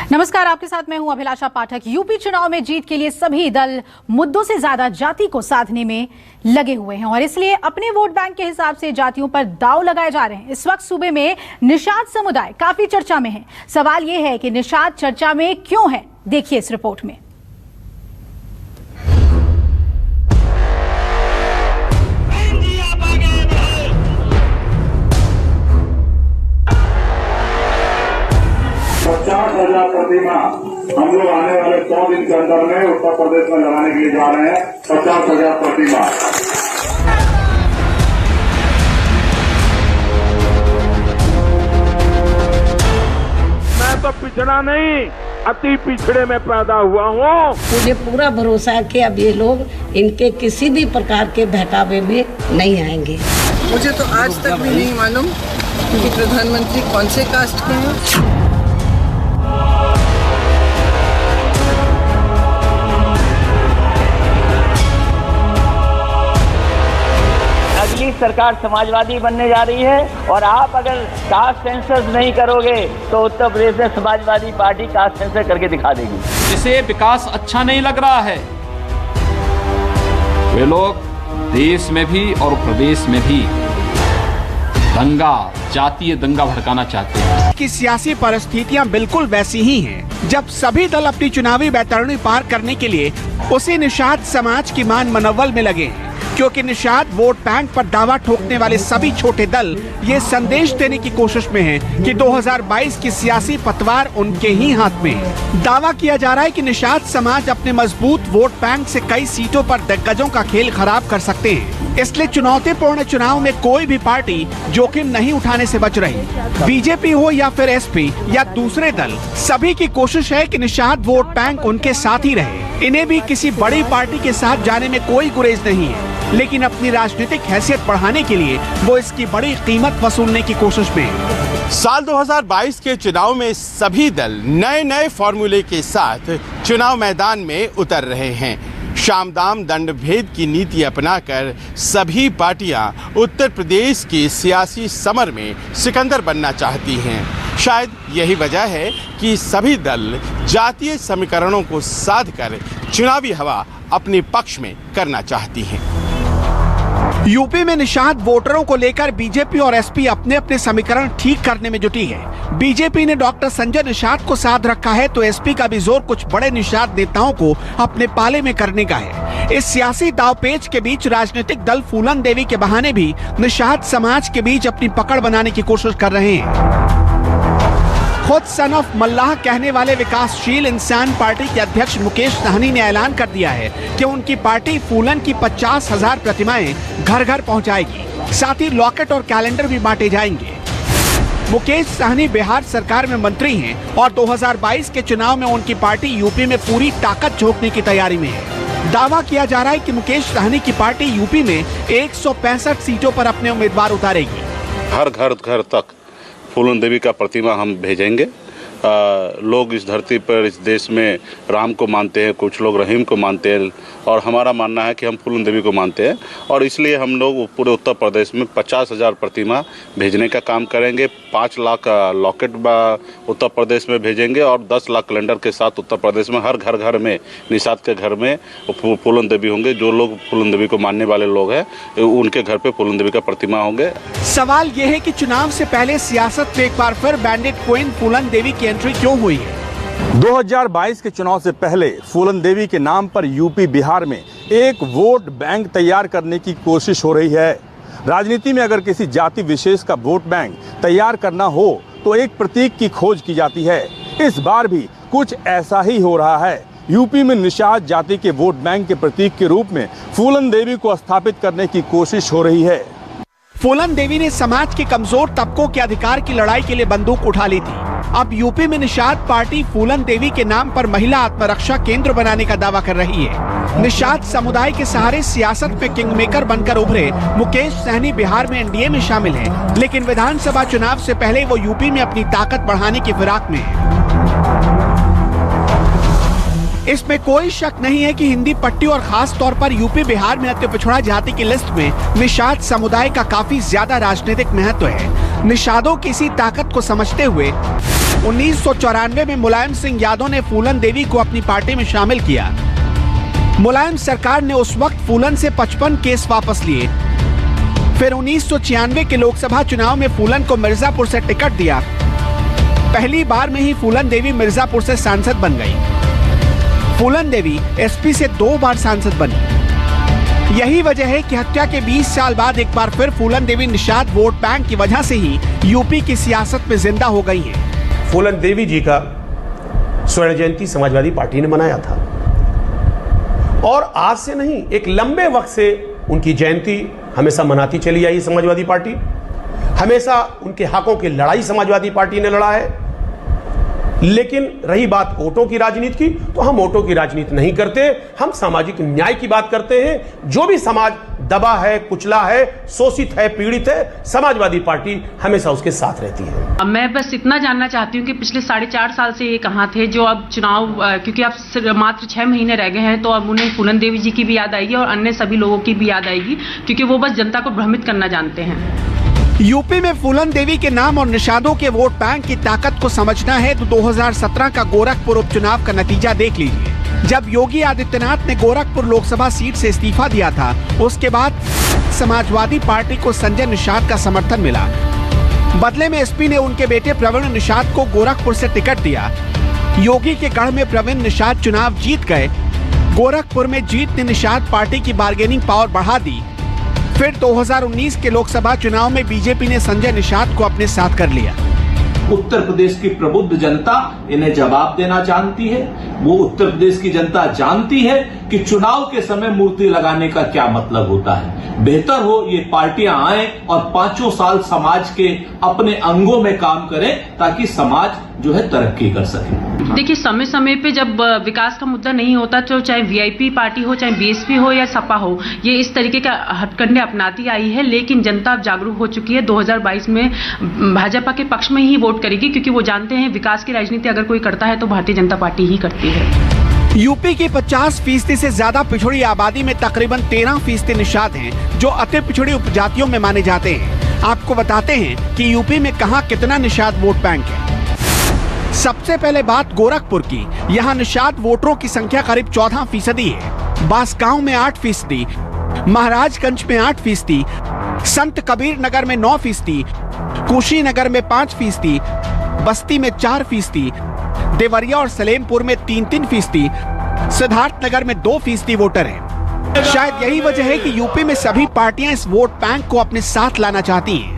नमस्कार, आपके साथ मैं हूं अभिलाषा पाठक। यूपी चुनाव में जीत के लिए सभी दल मुद्दों से ज्यादा जाति को साधने में लगे हुए हैं और इसलिए अपने वोट बैंक के हिसाब से जातियों पर दांव लगाए जा रहे हैं। इस वक्त सूबे में निषाद समुदाय काफी चर्चा में है। सवाल यह है कि निषाद चर्चा में क्यों है, देखिए इस रिपोर्ट में। प्रतिमा हम लोग आने वाले 100 दिन के अंदर में उत्तर प्रदेश में लगाने के लिए जा रहे हैं। 50,000 प्रतिमा। मैं तो पिछड़ा नहीं, अति पिछड़े में पैदा हुआ हूँ। मुझे पूरा भरोसा है कि अब ये लोग इनके किसी भी प्रकार के बहकावे में नहीं आएंगे। मुझे तो आज तक भी नहीं मालूम कि प्रधानमंत्री कौन से कास्ट के हैं। अगली सरकार समाजवादी बनने जा रही है और आप अगर कास्ट सेंसस नहीं करोगे तो उत्तर प्रदेश में समाजवादी पार्टी कास्ट सेंसस करके दिखा देगी। जिसे विकास अच्छा नहीं लग रहा है वे लोग देश में भी और प्रदेश में भी दंगा, जातीय दंगा भड़काना चाहते हैं। कि सियासी परिस्थितियां बिल्कुल वैसी ही हैं। जब सभी दल अपनी चुनावी बैतरणी पार करने के लिए उसी निषाद समाज की मान मनोबल में लगे हैं, क्योंकि निषाद वोट बैंक पर दावा ठोकने वाले सभी छोटे दल ये संदेश देने की कोशिश में हैं कि 2022 की सियासी पतवार उनके ही हाथ में है। दावा किया जा रहा है कि निषाद समाज अपने मजबूत वोट बैंक से कई सीटों पर दिग्गजों का खेल खराब कर सकते हैं। इसलिए चुनौतीपूर्ण चुनाव में कोई भी पार्टी जोखिम नहीं उठाने से बच रही। बीजेपी हो या फिर एसपी या दूसरे दल, सभी की कोशिश है कि निषाद वोट बैंक उनके साथ ही रहे। इन्हें भी किसी बड़ी पार्टी के साथ जाने में कोई गुरेज नहीं है, लेकिन अपनी राजनीतिक हैसियत बढ़ाने के लिए वो इसकी बड़ी कीमत वसूलने की कोशिश में है। साल 2022 के चुनाव में सभी दल नए नए फॉर्मूले के साथ चुनाव मैदान में उतर रहे हैं। शाम दाम दंड भेद की नीति अपनाकर सभी पार्टियां उत्तर प्रदेश के सियासी समर में सिकंदर बनना चाहती हैं। शायद यही वजह है कि सभी दल जातीय समीकरणों को साधकर चुनावी हवा अपने पक्ष में करना चाहती हैं। यूपी में निषाद वोटरों को लेकर बीजेपी और एसपी अपने अपने समीकरण ठीक करने में जुटी है। बीजेपी ने डॉक्टर संजय निषाद को साथ रखा है तो एसपी का भी जोर कुछ बड़े निषाद नेताओं को अपने पाले में करने का है। इस सियासी दावपेच के बीच राजनीतिक दल फूलन देवी के बहाने भी निषाद समाज के बीच अपनी पकड़ बनाने की कोशिश कर रहे हैं। खुद सन ऑफ मल्लाह कहने वाले विकासशील इंसान पार्टी के अध्यक्ष मुकेश सहनी ने ऐलान कर दिया है कि उनकी पार्टी फूलन की 50,000 प्रतिमाएं घर घर पहुंचाएगी। साथ ही लॉकेट और कैलेंडर भी बांटे जाएंगे। मुकेश सहनी बिहार सरकार में मंत्री हैं और 2022 के चुनाव में उनकी पार्टी यूपी में पूरी ताकत झोंकने की तैयारी में है। दावा किया जा रहा है कि मुकेश सहनी की पार्टी यूपी में 165 सीटों पर अपने उम्मीदवार उतारेगी। हर घर तक फूलन देवी का प्रतिमा हम भेजेंगे। लोग इस धरती पर, इस देश में राम को मानते हैं, कुछ लोग रहीम को मानते हैं और हमारा मानना है कि हम फूलन देवी को मानते हैं और इसलिए हम लोग पूरे उत्तर प्रदेश में 50,000 प्रतिमा भेजने का काम करेंगे। 5 लाख लॉकेट उत्तर प्रदेश में भेजेंगे और 10 लाख कैलेंडर के साथ उत्तर प्रदेश में हर घर में, निषाद के घर में फूलन देवी होंगे। जो लोग फूलन देवी को मानने वाले लोग हैं उनके घर पे फूलन देवी का प्रतिमा होंगे। सवाल ये है कि चुनाव से पहले सियासत में एक बार फिर बैंडिट क्वीन फूलन देवी की एंट्री क्यों हुई है? 2022 के चुनाव से पहले फूलन देवी के नाम पर यूपी बिहार में एक वोट बैंक तैयार करने की कोशिश हो रही है। राजनीति में अगर किसी जाति विशेष का वोट बैंक तैयार करना हो तो एक प्रतीक की खोज की जाती है। इस बार भी कुछ ऐसा ही हो रहा है। यूपी में निषाद जाति के वोट बैंक के प्रतीक के रूप में फूलन देवी को स्थापित करने की कोशिश हो रही है। फूलन देवी ने समाज के कमजोर तबकों के अधिकार की लड़ाई के लिए बंदूक उठा ली थी। अब यूपी में निषाद पार्टी फूलन देवी के नाम पर महिला आत्मरक्षा केंद्र बनाने का दावा कर रही है। निषाद समुदाय के सहारे सियासत में किंग मेकर बनकर उभरे मुकेश सहनी बिहार में एनडीए में शामिल हैं, लेकिन विधानसभा चुनाव से पहले वो यूपी में अपनी ताकत बढ़ाने की फिराक में है। इसमें कोई शक नहीं है कि हिंदी पट्टी और खास तौर पर यूपी बिहार में अति पिछड़ा जाति की लिस्ट में निषाद समुदाय का काफी ज्यादा राजनीतिक महत्व है। निषादों की इसी ताकत को समझते हुए 1994 में मुलायम सिंह यादव ने फूलन देवी को अपनी पार्टी में शामिल किया। मुलायम सरकार ने उस वक्त फूलन से 55 केस वापस लिए। फिर 1996 के लोकसभा चुनाव में फूलन को मिर्जापुर से टिकट दिया। पहली बार में ही फूलन देवी मिर्जापुर से सांसद बन गई। फूलन देवी एसपी से 2 बार सांसद बनी। यही वजह है कि हत्या के 20 साल बाद एक बार फिर फूलन देवी निषाद वोट बैंक की वजह से ही यूपी की सियासत में जिंदा हो गई हैं। फूलन देवी जी का स्वर्ण जयंती समाजवादी पार्टी ने मनाया था और आज से नहीं, एक लंबे वक्त से उनकी जयंती हमेशा मनाती चली आई समाजवादी पार्टी। हमेशा उनके हकों की लड़ाई समाजवादी पार्टी ने लड़ा है। लेकिन रही बात वोटों की राजनीति की, तो हम वोटों की राजनीति नहीं करते, हम सामाजिक न्याय की बात करते हैं। जो भी समाज दबा है, कुचला है, शोषित है, पीड़ित है, समाजवादी पार्टी हमेशा उसके साथ रहती है। मैं बस इतना जानना चाहती हूँ कि पिछले 4.5 साल से ये कहाँ थे, जो अब चुनाव, क्योंकि अब मात्र 6 महीने रह गए हैं, तो अब उन्हें फूलन देवी जी की भी याद आएगी और अन्य सभी लोगों की भी याद आएगी, क्योंकि वो बस जनता को भ्रमित करना जानते हैं। यूपी में फूलन देवी के नाम और निषादों के वोट बैंक की ताकत को समझना है तो 2017 का गोरखपुर उपचुनाव का नतीजा देख लीजिए। जब योगी आदित्यनाथ ने गोरखपुर लोकसभा सीट से इस्तीफा दिया था, उसके बाद समाजवादी पार्टी को संजय निषाद का समर्थन मिला। बदले में एसपी ने उनके बेटे प्रवीण निषाद को गोरखपुर से टिकट दिया। योगी के गढ़ में प्रवीण निषाद चुनाव जीत गए। गोरखपुर में जीत ने निषाद पार्टी की बार्गेनिंग पावर बढ़ा दी। फिर 2019 के लोकसभा चुनाव में बीजेपी ने संजय निषाद को अपने साथ कर लिया। उत्तर प्रदेश की प्रबुद्ध जनता इन्हें जवाब देना जानती है। वो उत्तर प्रदेश की जनता जानती है कि चुनाव के समय मूर्ति लगाने का क्या मतलब होता है। बेहतर हो ये पार्टियां आए और 5 साल समाज के अपने अंगों में काम करें, ताकि समाज जो है तरक्की कर सके। देखिए, समय समय पे जब विकास का मुद्दा नहीं होता, तो चाहे वीआईपी पार्टी हो, चाहे बीएसपी हो या सपा हो, ये इस तरीके का हथकंडे अपनाती आई है। लेकिन जनता अब जागरूक हो चुकी है। 2022 में भाजपा के पक्ष में ही वोट करेगी, क्योंकि वो जानते हैं विकास की राजनीति अगर कोई करता है तो भारतीय जनता पार्टी ही करती है। यूपी की 50% से ज्यादा पिछड़ी आबादी में तकरीबन 13% निषाद हैं, जो अति पिछड़ी उपजातियों में माने जाते हैं। आपको बताते हैं कि यूपी में कहां कितना निषाद वोट बैंक है। सबसे पहले बात गोरखपुर की। यहाँ निषाद वोटरों की संख्या करीब 14% है। बांसगांव में 8%, महाराजगंज में 8%, संत कबीर नगर में 9%, कुशीनगर में 5%, बस्ती में 4%, देवरिया और सलेमपुर में 3-3%, सिद्धार्थनगर में 2% वोटर हैं। शायद यही वजह है कि यूपी में सभी पार्टियां इस वोट बैंक को अपने साथ लाना चाहती हैं।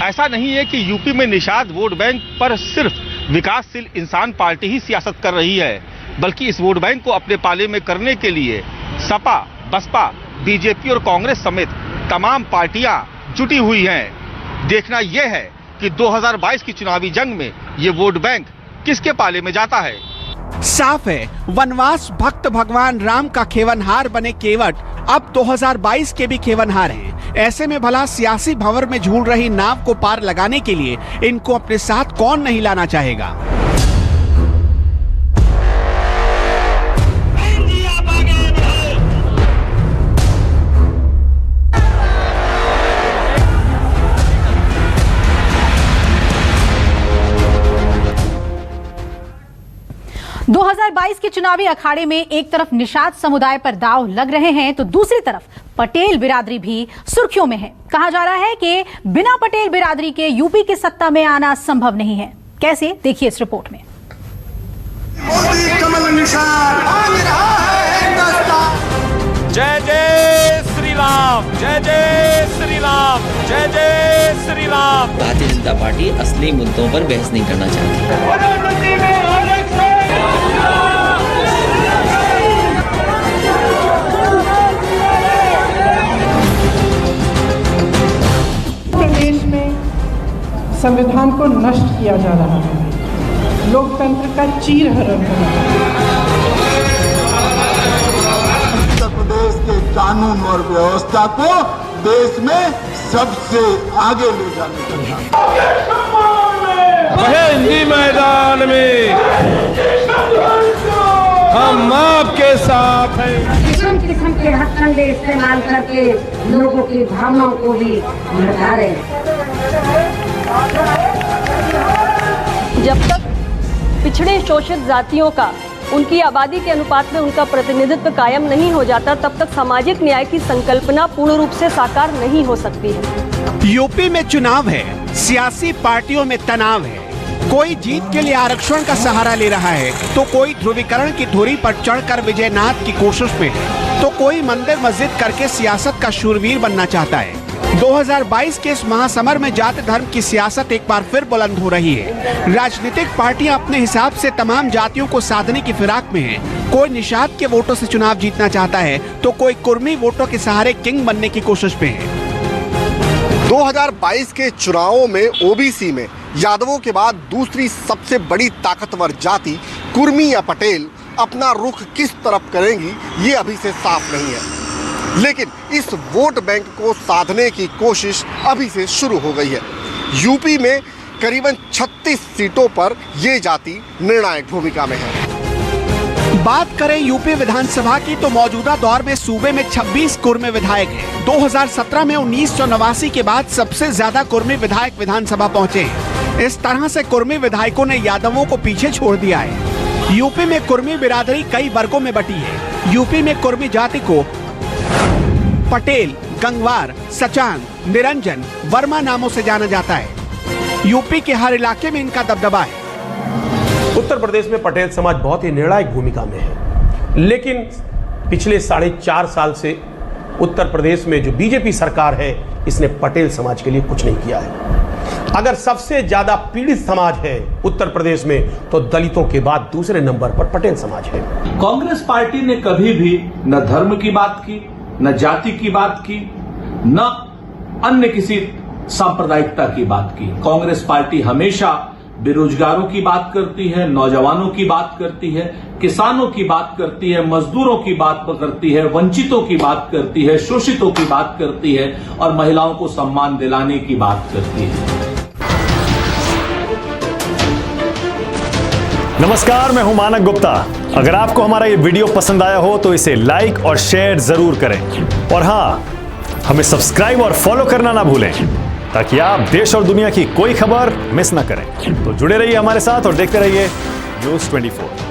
ऐसा नहीं है कि यूपी में निषाद वोट बैंक पर सिर्फ विकासशील इंसान पार्टी ही सियासत कर रही है, बल्कि इस वोट बैंक को अपने पाले में करने के लिए सपा, बसपा, बीजेपी और कांग्रेस समेत तमाम पार्टियां जुटी हुई हैं। देखना यह है कि 2022 की चुनावी जंग में ये वोट बैंक किसके पाले में जाता है। साफ है, वनवास भक्त भगवान राम का खेवनहार बने केवट अब 2022 के भी खेवनहार हैं। ऐसे में भला सियासी भंवर में झूल रही नाव को पार लगाने के लिए इनको अपने साथ कौन नहीं लाना चाहेगा। 2022 के चुनावी अखाड़े में एक तरफ निषाद समुदाय पर दांव लग रहे हैं, तो दूसरी तरफ पटेल बिरादरी भी सुर्खियों में है। कहा जा रहा है कि बिना पटेल बिरादरी के यूपी की सत्ता में आना संभव नहीं है। कैसे, देखिए इस रिपोर्ट में। मोदी कमल निषाद मांग रहा है हिंदुस्तान। जय जय श्री राम, जय जय श्री राम, जय जय श्री राम। भारतीय जनता पार्टी असली मुद्दों पर बहस नहीं करना चाहती। प्रदेश में संविधान को नष्ट किया जा रहा है, लोकतंत्र का चीरहरण हो रहा है। उत्तर प्रदेश के कानून और व्यवस्था को देश में सबसे आगे ले जाने का हिंदी मैदान में हम आपके साथ हैं। किस्म किस्म के हथकंडे इस्तेमाल करके लोगों की भावनाओं को भी भड़का रहे हैं। जब तक पिछड़े शोषित जातियों का उनकी आबादी के अनुपात में उनका प्रतिनिधित्व कायम नहीं हो जाता, तब तक सामाजिक न्याय की संकल्पना पूर्ण रूप से साकार नहीं हो सकती है। यूपी में चुनाव है, सियासी पार्टियों में तनाव है। कोई जीत के लिए आरक्षण का सहारा ले रहा है, तो कोई ध्रुवीकरण की धुरी पर चढ़कर विजयनाथ की कोशिश में है, तो कोई मंदिर मस्जिद करके सियासत का शूरवीर बनना चाहता है। 2022 के इस महासमर में जाति धर्म की सियासत एक बार फिर बुलंद हो रही है। राजनीतिक पार्टियां अपने हिसाब से तमाम जातियों को साधने की फिराक में हैं। कोई निषाद के वोटों से चुनाव जीतना चाहता है, तो कोई कुर्मी वोटों के सहारे किंग बनने की कोशिश में है। 2022 के चुनावों में ओबीसी में यादवों के बाद दूसरी सबसे बड़ी ताकतवर जाति कुर्मी या पटेल अपना रुख किस तरफ करेंगी, ये अभी से साफ नहीं है। लेकिन इस वोट बैंक को साधने की कोशिश अभी से शुरू हो गई है। यूपी में करीबन 36 सीटों पर ये जाति निर्णायक भूमिका में है। बात करें यूपी विधानसभा की, तो मौजूदा दौर में सूबे में 26 कुर्मी विधायक हैं। 2017 में 1989 के बाद सबसे ज्यादा कुर्मी विधायक विधानसभा पहुंचे हैं। इस तरह से कुर्मी विधायकों ने यादवों को पीछे छोड़ दिया है। यूपी में कुर्मी बिरादरी कई वर्गों में बटी है। यूपी में कुर्मी जाति को पटेल, गंगवार, सचान, निरंजन, वर्मा नामों से जाना जाता है। यूपी के हर इलाके में इनका दबदबा है। उत्तर प्रदेश में पटेल समाज बहुत ही निर्णायक भूमिका में है, लेकिन पिछले 4.5 साल से उत्तर प्रदेश में जो बीजेपी सरकार है, इसने पटेल समाज के लिए कुछ नहीं किया है। अगर सबसे ज्यादा पीड़ित समाज है उत्तर प्रदेश में, तो दलितों के बाद दूसरे नंबर पर पटेल समाज है। कांग्रेस पार्टी ने कभी भी न धर्म की बात की, न जाति की बात की, न अन्य किसी सांप्रदायिकता की बात की। कांग्रेस पार्टी हमेशा बेरोजगारों की बात करती है, नौजवानों की बात करती है, किसानों की बात करती है, मजदूरों की बात करती है, वंचितों की बात करती है, शोषितों की बात करती है और महिलाओं को सम्मान दिलाने की बात करती है। नमस्कार, मैं हूं मानक गुप्ता। अगर आपको हमारा ये वीडियो पसंद आया हो तो इसे लाइक और शेयर जरूर करें, और हाँ, हमें सब्सक्राइब और फॉलो करना ना भूलें, ताकि आप देश और दुनिया की कोई खबर मिस ना करें। तो जुड़े रहिए हमारे साथ और देखते रहिए न्यूज़ 24।